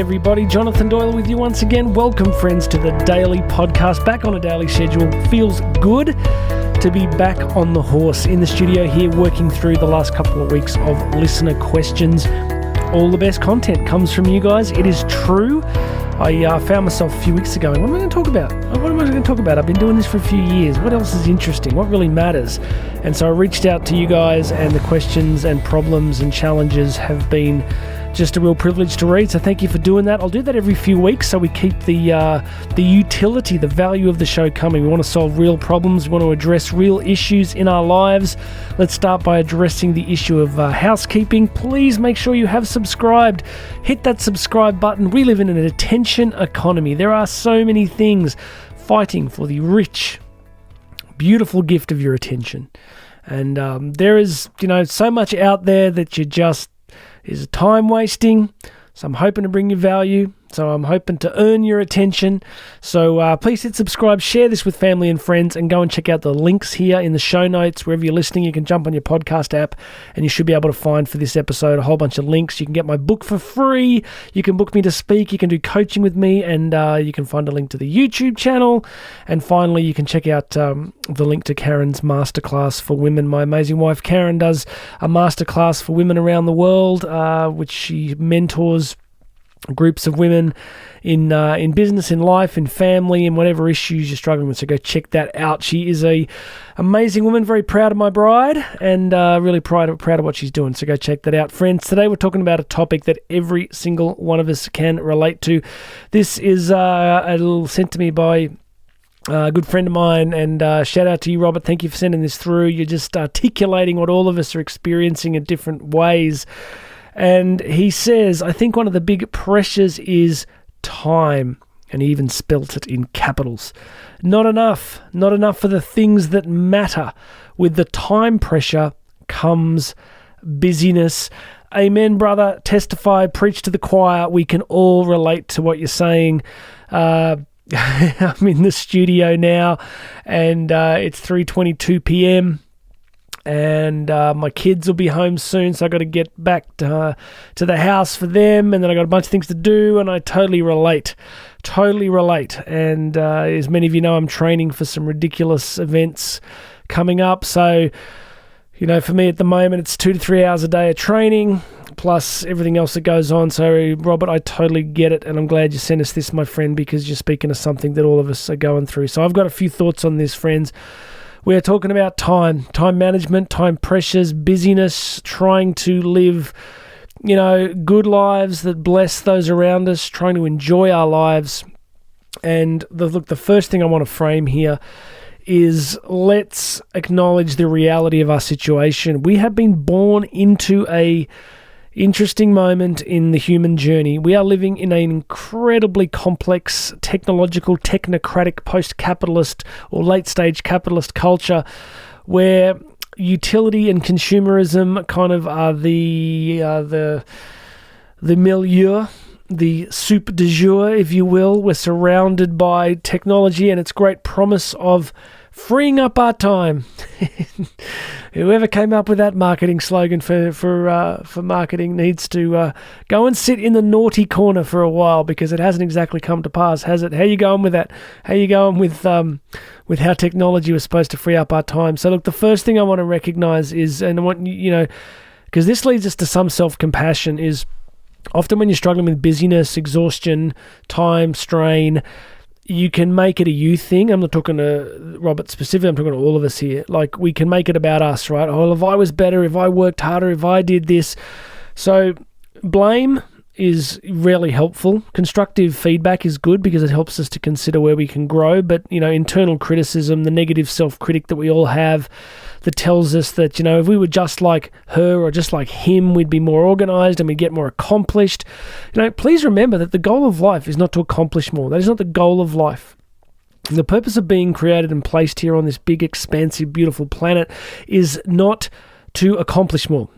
everybody. Jonathan Doyle with you once again. Welcome, friends, to the daily podcast. Back on a daily schedule. Feels good to be back on the horse in the studio here, working through the last couple of weeks of listener questions. All the best content comes from you guys. It is true. I found myself a few weeks ago, and what am I going to talk about? What am I going to talk about? I've been doing this for a few years. What else is interesting? What really matters? And so I reached out to you guys, and the questions and problems and challenges have been just a real privilege to read. So thank you for doing that. I'll do that every few weeks so we keep the utility, the value of the show coming. We want to solve real problems. We want to address real issues in our lives. Let's start by addressing the issue of housekeeping. Please make sure you have subscribed. Hit that subscribe button. We live in an attention economy. There are so many things fighting for the rich, beautiful gift of your attention. And there is, so much out there that you just is time wasting. So I'm hoping to bring you value. So I'm hoping to earn your attention. So please hit subscribe, share this with family and friends, and go and check out the links here in the show notes. Wherever you're listening, you can jump on your podcast app and you should be able to find for this episode a whole bunch of links. You can get my book for free. You can book me to speak. You can do coaching with me, and you can find a link to the YouTube channel. And finally, you can check out the link to Karen's MasterClass for women. My amazing wife, Karen, does a MasterClass for women around the world, which she mentors groups of women in business, in life, in family, and whatever issues you're struggling with. So go check that out. She is a amazing woman, very proud of my bride, and really proud of what she's doing. So go check that out, friends. Today we're talking about a topic that every single one of us can relate to. This is a little sent to me by a good friend of mine, and shout out to you, Robert. Thank you for sending this through. You're just articulating what all of us are experiencing in different ways. And he says, I think one of the big pressures is time. And he even spelt it in capitals. Not enough for the things that matter. With the time pressure comes busyness. Amen, brother. Testify, preach to the choir. We can all relate to what you're saying. I'm in the studio now, and it's 3:22 p.m., and my kids will be home soon, so I got to get back to the house for them, and then I got a bunch of things to do, and I totally relate. And as many of you know, I'm training for some ridiculous events coming up, so for me at the moment it's 2 to 3 hours a day of training plus everything else that goes on. So Robert, I totally get it, and I'm glad you sent us this, my friend, because you're speaking of something that all of us are going through. So I've got a few thoughts on this, friends. We're talking about time management, time pressures, busyness, trying to live, good lives that bless those around us, trying to enjoy our lives. And the first thing I want to frame here is let's acknowledge the reality of our situation. We have been born into a interesting moment in the human journey. We are living in an incredibly complex, technological, technocratic, post-capitalist or late-stage capitalist culture where utility and consumerism kind of are the milieu, the soup du jour, if you will. We're surrounded by technology and its great promise of freeing up our time. Whoever came up with that marketing slogan for marketing needs to go and sit in the naughty corner for a while, because it hasn't exactly come to pass, has it? How you going with that? How you going with how technology was supposed to free up our time? So look, the first thing I want to recognize is, and I want because this leads us to some self-compassion, is often when you're struggling with busyness, exhaustion, time, strain, you can make it a you thing. I'm not talking to Robert specifically, I'm talking to all of us here. Like, we can make it about us, right? Oh, if I was better, if I worked harder, if I did this. So blame is rarely helpful. Constructive feedback is good because it helps us to consider where we can grow. But, internal criticism, the negative self-critic that we all have that tells us that, if we were just like her or just like him, we'd be more organized and we'd get more accomplished. Please remember that the goal of life is not to accomplish more. That is not the goal of life. The purpose of being created and placed here on this big, expansive, beautiful planet is not to accomplish more.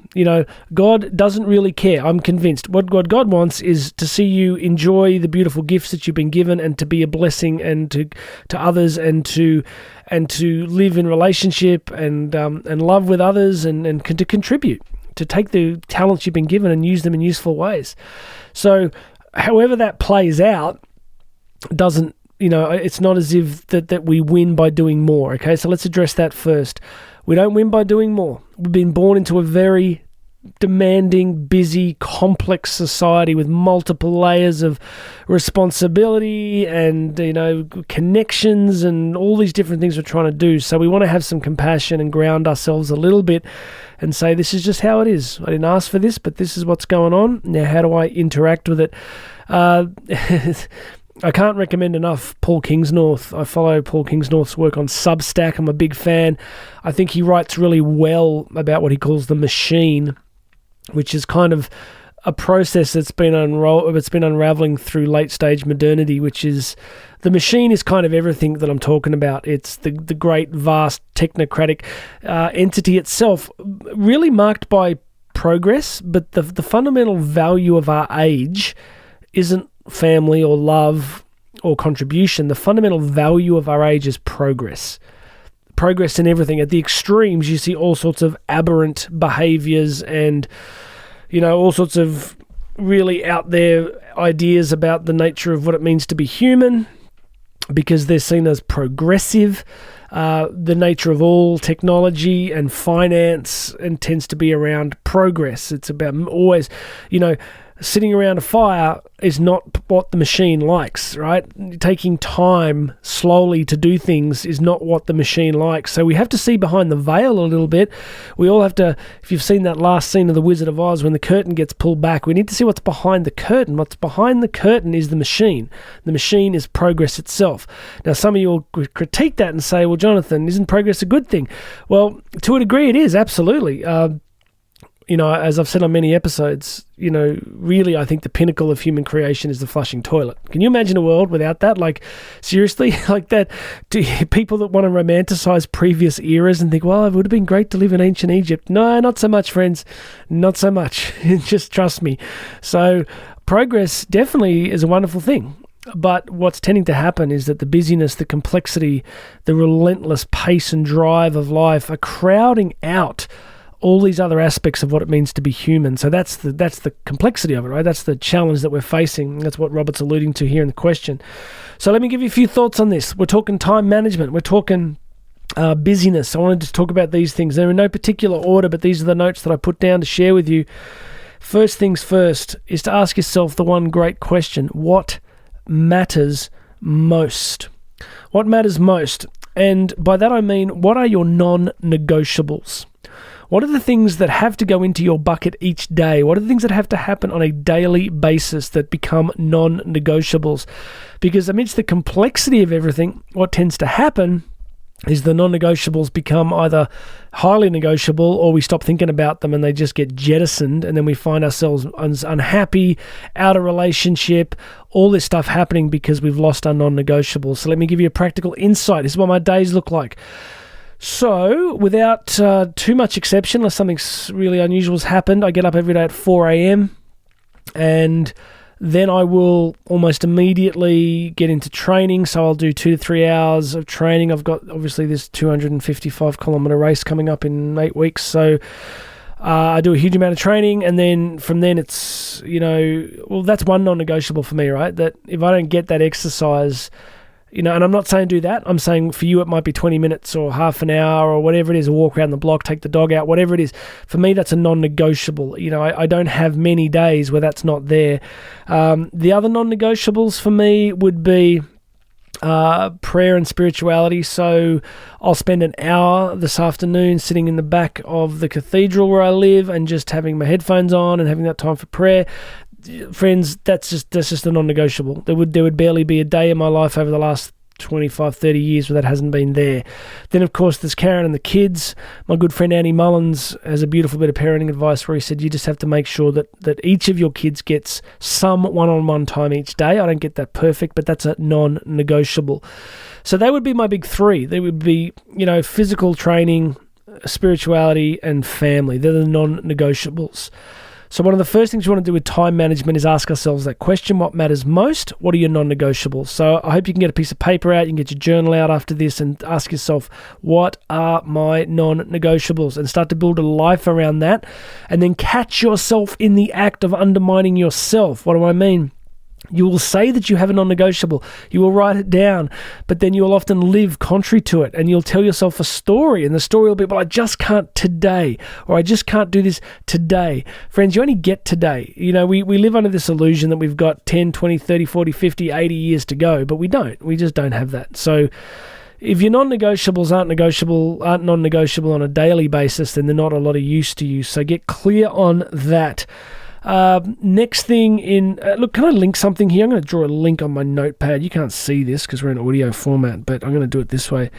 God doesn't really care. I'm convinced. What God wants is to see you enjoy the beautiful gifts that you've been given, and to be a blessing and to others, and to live in relationship and love with others, and to contribute, to take the talents you've been given and use them in useful ways. So however that plays out doesn't, it's not as if that we win by doing more. Okay, so let's address that first. We don't win by doing more. We've been born into a very demanding, busy, complex society with multiple layers of responsibility and, connections and all these different things we're trying to do. So we want to have some compassion and ground ourselves a little bit and say, this is just how it is. I didn't ask for this, but this is what's going on. Now, how do I interact with it? I can't recommend enough Paul Kingsnorth. I follow Paul Kingsnorth's work on Substack. I'm a big fan. I think he writes really well about what he calls the machine, which is kind of a process that's been unraveling through late-stage modernity, which is the machine is kind of everything that I'm talking about. It's the great, vast, technocratic entity itself, really marked by progress, but the fundamental value of our age isn't family or love or contribution. The fundamental value of our age is progress. Progress in everything. At the extremes, you see all sorts of aberrant behaviors and, all sorts of really out there ideas about the nature of what it means to be human, because they're seen as progressive. The nature of all technology and finance and tends to be around progress. It's about always, sitting around a fire is not what the machine likes, right? Taking time slowly to do things is not what the machine likes. So we have to see behind the veil a little bit. We all have to, if you've seen that last scene of The Wizard of Oz when the curtain gets pulled back, we need to see what's behind the curtain. What's behind the curtain is the machine. The machine is progress itself. Now, some of you will critique that and say, well, Jonathan, isn't progress a good thing? Well, to a degree it is, absolutely. As I've said on many episodes, really I think the pinnacle of human creation is the flushing toilet. Can you imagine a world without that? Like, seriously? Like that? Do people that want to romanticize previous eras and think, well, it would have been great to live in ancient Egypt. No, not so much, friends. Not so much. Just trust me. So progress definitely is a wonderful thing. But what's tending to happen is that the busyness, the complexity, the relentless pace and drive of life are crowding out all these other aspects of what it means to be human. So that's the complexity of it, right? That's the challenge that we're facing. That's what Robert's alluding to here in the question. So let me give you a few thoughts on this. We're talking time management. We're talking busyness. I wanted to talk about these things. They're in no particular order, but these are the notes that I put down to share with you. First things first is to ask yourself the one great question: what matters most? What matters most? And by that I mean, what are your non-negotiables? What are the things that have to go into your bucket each day? What are the things that have to happen on a daily basis that become non-negotiables? Because amidst the complexity of everything, what tends to happen is the non-negotiables become either highly negotiable or we stop thinking about them and they just get jettisoned, and then we find ourselves unhappy, out of relationship, all this stuff happening because we've lost our non-negotiables. So let me give you a practical insight. This is what my days look like. So, without too much exception, unless something really unusual has happened, I get up every day at 4 a.m. and then I will almost immediately get into training. So I'll do 2 to 3 hours of training. I've got, obviously, this 255-kilometer race coming up in 8 weeks. So I do a huge amount of training, and then from then it's, that's one non-negotiable for me, right? That if I don't get that exercise, and I'm not saying do that. I'm saying for you it might be 20 minutes or half an hour or whatever it is, a walk around the block, take the dog out, whatever it is. For me, that's a non-negotiable. I don't have many days where that's not there. The other non-negotiables for me would be prayer and spirituality. So I'll spend an hour this afternoon sitting in the back of the cathedral where I live and just having my headphones on and having that time for prayer. Friends, that's just a non-negotiable. There would barely be a day in my life over the last 25, 30 years where that hasn't been there. Then, of course, there's Karen and the kids. My good friend Andy Mullins has a beautiful bit of parenting advice where he said you just have to make sure that each of your kids gets some one-on-one time each day. I don't get that perfect, but that's a non-negotiable. So they would be my big three. They would be, physical training, spirituality, and family. They're the non-negotiables. So one of the first things we want to do with time management is ask ourselves that question: what matters most? What are your non-negotiables? So I hope you can get a piece of paper out, you can get your journal out after this and ask yourself, what are my non-negotiables? And start to build a life around that, and then catch yourself in the act of undermining yourself. What do I mean? You will say that you have a non-negotiable. You will write it down, but then you will often live contrary to it, and you'll tell yourself a story, and the story will be, well, I just can't today, or I just can't do this today. Friends, you only get today. We live under this illusion that we've got 10, 20, 30, 40, 50, 80 years to go, but we don't. We just don't have that. So if your non-negotiables aren't non-negotiable on a daily basis, then they're not a lot of use to you. So get clear on that. Next thing look, can I link something here? I'm going to draw a link on my notepad. You can't see this because we're in audio format, but I'm going to do it this way.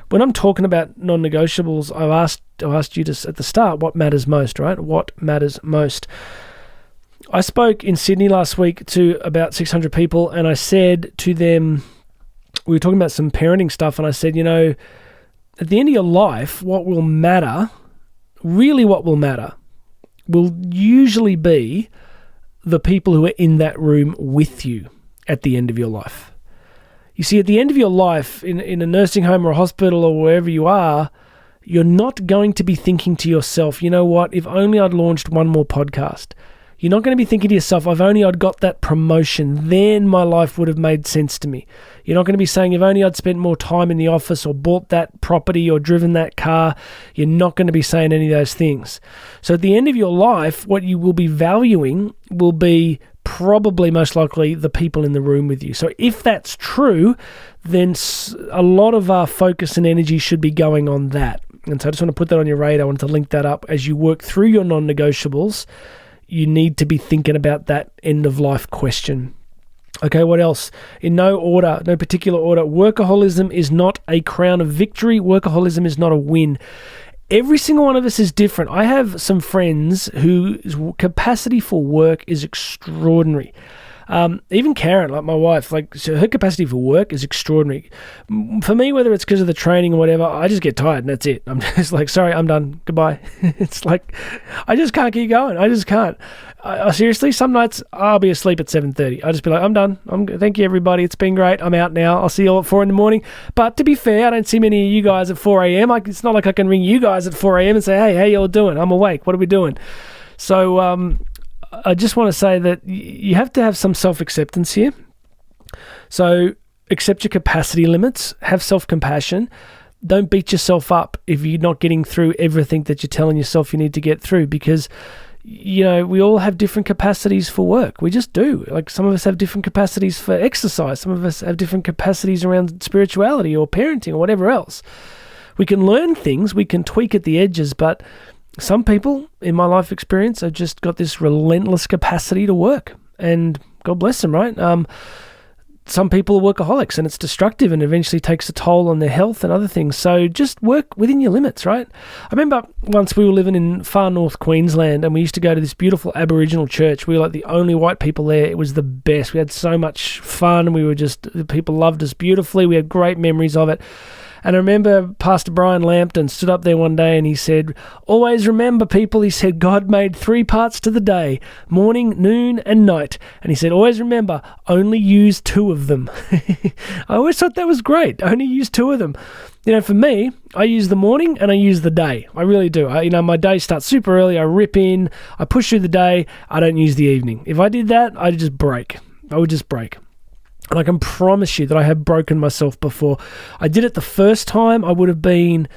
When I'm talking about non-negotiables, I've asked you to, at the start, what matters most, right? What matters most? I spoke in Sydney last week to about 600 people, and I said to them, we were talking about some parenting stuff, and I said, at the end of your life, what will matter, really what will matter, will usually be the people who are in that room with you at the end of your life. You see, at the end of your life, in a nursing home or a hospital or wherever you are, you're not going to be thinking to yourself, you know what, if only I'd launched one more podcast. You're not going to be thinking to yourself, if only I'd got that promotion, then my life would have made sense to me. You're not going to be saying, if only I'd spent more time in the office or bought that property or driven that car. You're not going to be saying any of those things. So at the end of your life, what you will be valuing will be probably most likely the people in the room with you. So if that's true, then a lot of our focus and energy should be going on that. And so I just want to put that on your radar. I wanted to link that up as you work through your non-negotiables. You need to be thinking about that end-of-life question. Okay, what else? In no particular order, workaholism is not a crown of victory. Workaholism is not a win. Every single one of us is different. I have some friends whose capacity for work is extraordinary. Even Karen, like my wife, her capacity for work is extraordinary. For me, whether it's because of the training or whatever, I just get tired and that's it. I'm just like, sorry, I'm done. Goodbye. It's like, I just can't keep going. I just can't. I seriously, some nights I'll be asleep at 7:30. I'll just be like, I'm done. Thank you, everybody. It's been great. I'm out now. I'll see you all at 4 a.m. But to be fair, I don't see many of you guys at 4 a.m. It's not like I can ring you guys at 4 a.m. and say, hey, how y'all doing? I'm awake. What are we doing? So, I just want to say that you have to have some self-acceptance here. So accept your capacity limits, have self-compassion. Don't beat yourself up if you're not getting through everything that you're telling yourself you need to get through, because, we all have different capacities for work. We just do. Like, some of us have different capacities for exercise. Some of us have different capacities around spirituality or parenting or whatever else. We can learn things, we can tweak at the edges, but some people, in my life experience, have just got this relentless capacity to work, and God bless them, right? Some people are workaholics, and it's destructive and eventually takes a toll on their health and other things. So just work within your limits, right? I remember once we were living in far north Queensland, and we used to go to this beautiful Aboriginal church. We were like the only white people there. It was the best. We had so much fun. People loved us beautifully. We had great memories of it. And I remember Pastor Brian Lampton stood up there one day and he said, always remember, people, he said, God made 3 parts to the day, morning, noon, and night. And he said, always remember, only use 2 of them. I always thought that was great. Only use 2 of them. For me, I use the morning and I use the day. I really do. My day starts super early. I rip in, I push through the day. I don't use the evening. If I did that, I would just break. And I can promise you that I have broken myself before. I did it the first time. I would have been,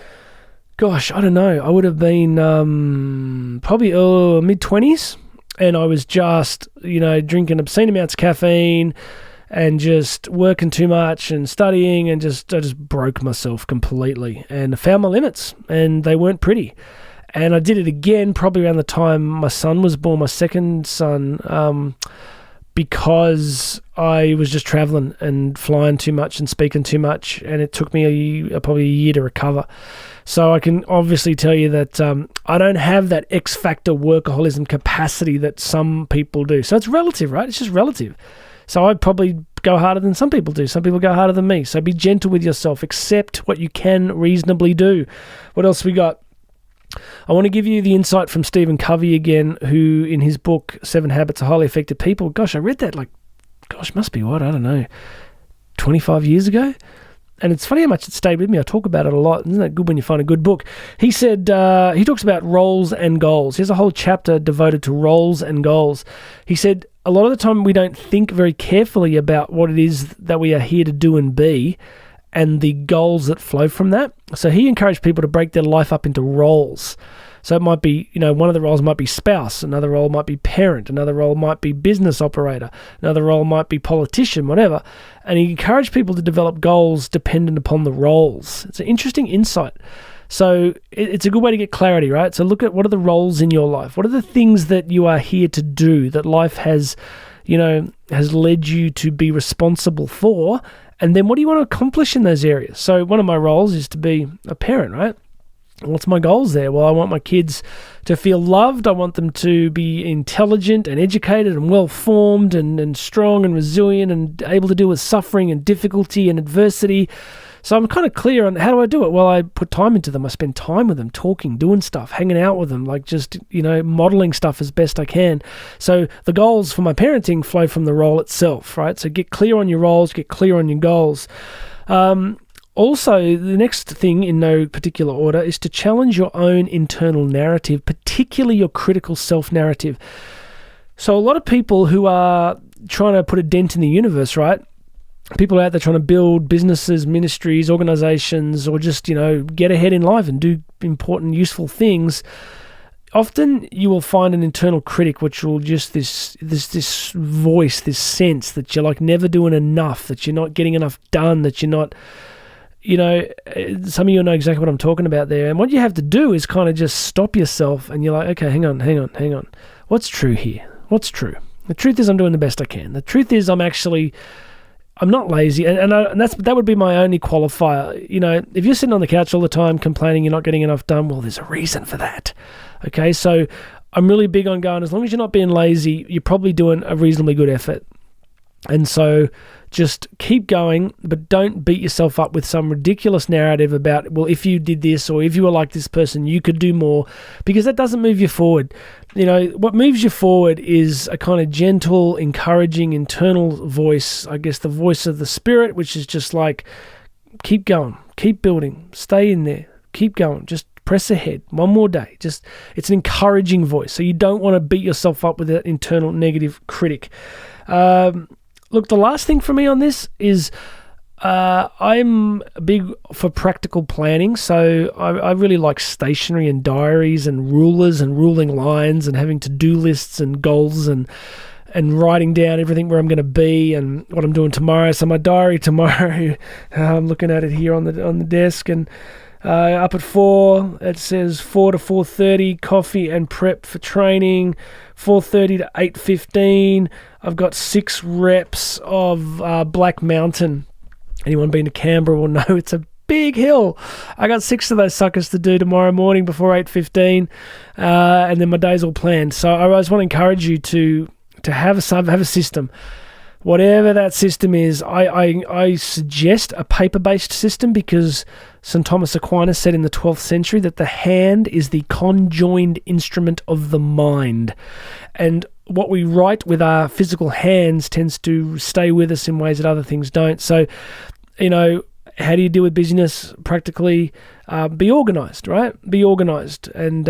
I would have been probably mid-20s. And I was just, drinking obscene amounts of caffeine and just working too much and studying, and I just broke myself completely and found my limits, and they weren't pretty. And I did it again probably around the time my son was born, my second son, because I was just traveling and flying too much and speaking too much, and it took me probably a year to recover. So I can obviously tell you that I don't have that X-factor workaholism capacity that some people do. So it's relative, right? It's just relative. So I'd probably go harder than some people do. Some people go harder than me. So be gentle with yourself. Accept what you can reasonably do. What else we got? I want to give you the insight from Stephen Covey again, who in his book, 7 Habits of Highly Effective People, I read that must be 25 years ago? And it's funny how much it stayed with me. I talk about it a lot. Isn't that good when you find a good book? He said, he talks about roles and goals. He has a whole chapter devoted to roles and goals. He said, a lot of the time we don't think very carefully about what it is that we are here to do and be, and the goals that flow from that. So he encouraged people to break their life up into roles. So it might be, one of the roles might be spouse, another role might be parent, another role might be business operator, another role might be politician, whatever. And he encouraged people to develop goals dependent upon the roles. It's an interesting insight. So it's a good way to get clarity, right? So look at what are the roles in your life? What are the things that you are here to do, that life has led you to be responsible for? And then what do you want to accomplish in those areas? So one of my roles is to be a parent, right? What's my goals there? Well, I want my kids to feel loved. I want them to be intelligent and educated and well-formed and strong and resilient and able to deal with suffering and difficulty and adversity. So I'm kind of clear on how do I do it? Well, I put time into them. I spend time with them, talking, doing stuff, hanging out with them, like just, modeling stuff as best I can. So the goals for my parenting flow from the role itself, right? So get clear on your roles, get clear on your goals. Also, the next thing in no particular order is to challenge your own internal narrative, particularly your critical self-narrative. So a lot of people who are trying to put a dent in the universe, right? People out there trying to build businesses, ministries, organizations, or just, get ahead in life and do important, useful things. Often you will find an internal critic which will just this voice, this sense that you're like never doing enough, that you're not getting enough done, that you're not... some of you know exactly what I'm talking about there. And what you have to do is kind of just stop yourself and you're like, okay, hang on. What's true here? What's true? The truth is I'm doing the best I can. The truth is I'm not lazy. And that would be my only qualifier. If you're sitting on the couch all the time complaining you're not getting enough done, well, there's a reason for that. Okay, so I'm really big on going, as long as you're not being lazy, you're probably doing a reasonably good effort. And so just keep going, but don't beat yourself up with some ridiculous narrative about, well, if you did this or if you were like this person, you could do more, because that doesn't move you forward. What moves you forward is a kind of gentle, encouraging, internal voice, I guess the voice of the spirit, which is just like, keep going, keep building, stay in there, keep going, just press ahead, one more day. It's an encouraging voice. So you don't want to beat yourself up with an internal negative critic. Look, the last thing for me on this is I'm big for practical planning. So I really like stationery and diaries and rulers and ruling lines and having to-do lists and goals and writing down everything where I'm going to be and what I'm doing tomorrow. So my diary tomorrow, I'm looking at it here on the desk, and up at 4, it says 4 to 4:30, coffee and prep for training. 4:30 to 8:15, I've got 6 reps of Black Mountain. Anyone been to Canberra will know it's a big hill. I got 6 of those suckers to do tomorrow morning before 8:15, and then my day's all planned. So I always want to encourage you to have a system. Whatever that system is, I suggest a paper-based system, because St. Thomas Aquinas said in the 12th century that the hand is the conjoined instrument of the mind. And what we write with our physical hands tends to stay with us in ways that other things don't. So, how do you deal with busyness practically? Be organized, right? Be organized and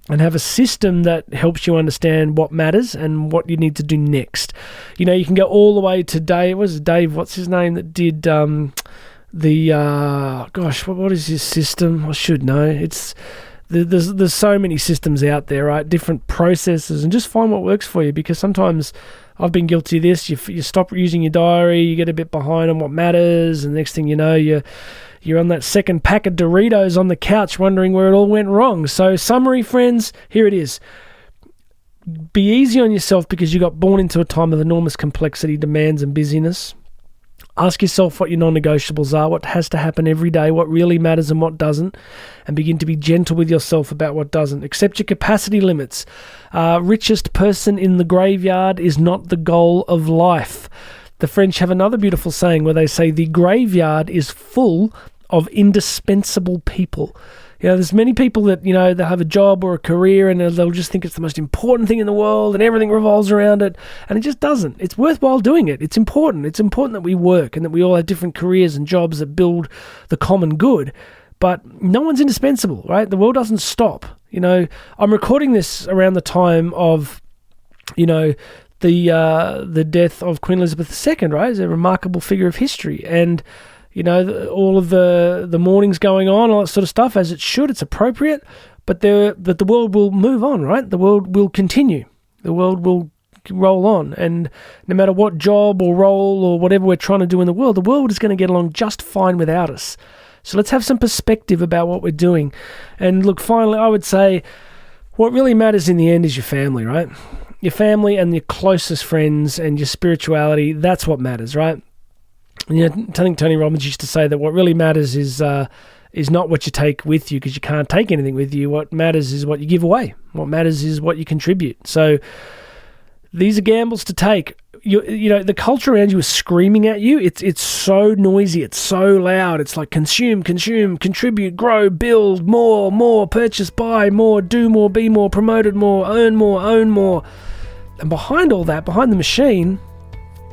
have a system that helps you understand what matters and what you need to do next. You can go all the way to Dave. What's his name, that did what is his system? I should know. There's so many systems out there, right? Different processes, and just find what works for you, because sometimes I've been guilty of this. You stop using your diary, you get a bit behind on what matters, and the next thing you know, you're on that second pack of Doritos on the couch wondering where it all went wrong. So summary, friends, here it is. Be easy on yourself, because you got born into a time of enormous complexity, demands, and busyness. Ask yourself what your non-negotiables are, what has to happen every day, what really matters and what doesn't, and begin to be gentle with yourself about what doesn't. Accept your capacity limits. Richest person in the graveyard is not the goal of life. The French have another beautiful saying where they say the graveyard is full of indispensable people. There's many people that, they'll have a job or a career and they'll just think it's the most important thing in the world and everything revolves around it. And it just doesn't. It's worthwhile doing it. It's important. It's important that we work and that we all have different careers and jobs that build the common good. But no one's indispensable, right? The world doesn't stop. I'm recording this around the time of, the the death of Queen Elizabeth II, right? Is a remarkable figure of history. And, all of the mournings going on, all that sort of stuff, as it should, it's appropriate. But the world will move on, right? The world will continue. The world will roll on. And no matter what job or role or whatever we're trying to do in the world is going to get along just fine without us. So let's have some perspective about what we're doing. And look, finally, I would say what really matters in the end is your family, right? Your family and your closest friends and your spirituality, that's what matters, right? I think Tony Robbins used to say that what really matters is not what you take with you, because you can't take anything with you. What matters is what you give away. What matters is what you contribute. So these are gambles to take. The culture around you is screaming at you. It's so noisy. It's so loud. It's like consume, contribute, grow, build, more, purchase, buy, more, do more, be more, promoted more, own more. And behind all that, behind the machine,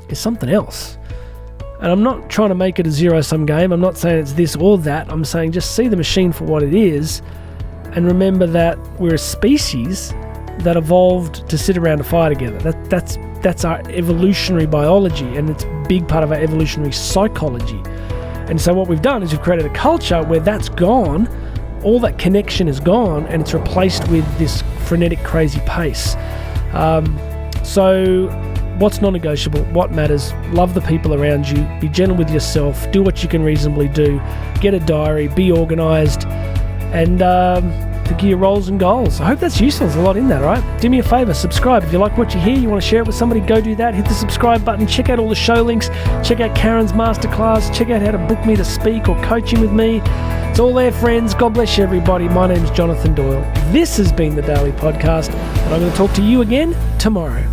is something else. And I'm not trying to make it a zero-sum game. I'm not saying it's this or that. I'm saying just see the machine for what it is, and remember that we're a species that evolved to sit around a fire together. That's our evolutionary biology, and it's a big part of our evolutionary psychology. And so what we've done is we've created a culture where that's gone, all that connection is gone, and it's replaced with this frenetic, crazy pace. So what's non-negotiable? What matters? Love the people around you. Be gentle with yourself. Do what you can reasonably do. Get a diary. Be organised. And think of your roles and goals. I hope that's useful. There's a lot in that, all right? Do me a favour. Subscribe. If you like what you hear, you want to share it with somebody, go do that. Hit the subscribe button. Check out all the show links. Check out Karen's MasterClass. Check out how to book me to speak or coaching with me. It's all there, friends. God bless you, everybody. My name's Jonathan Doyle. This has been the Daily Podcast, and I'm going to talk to you again tomorrow.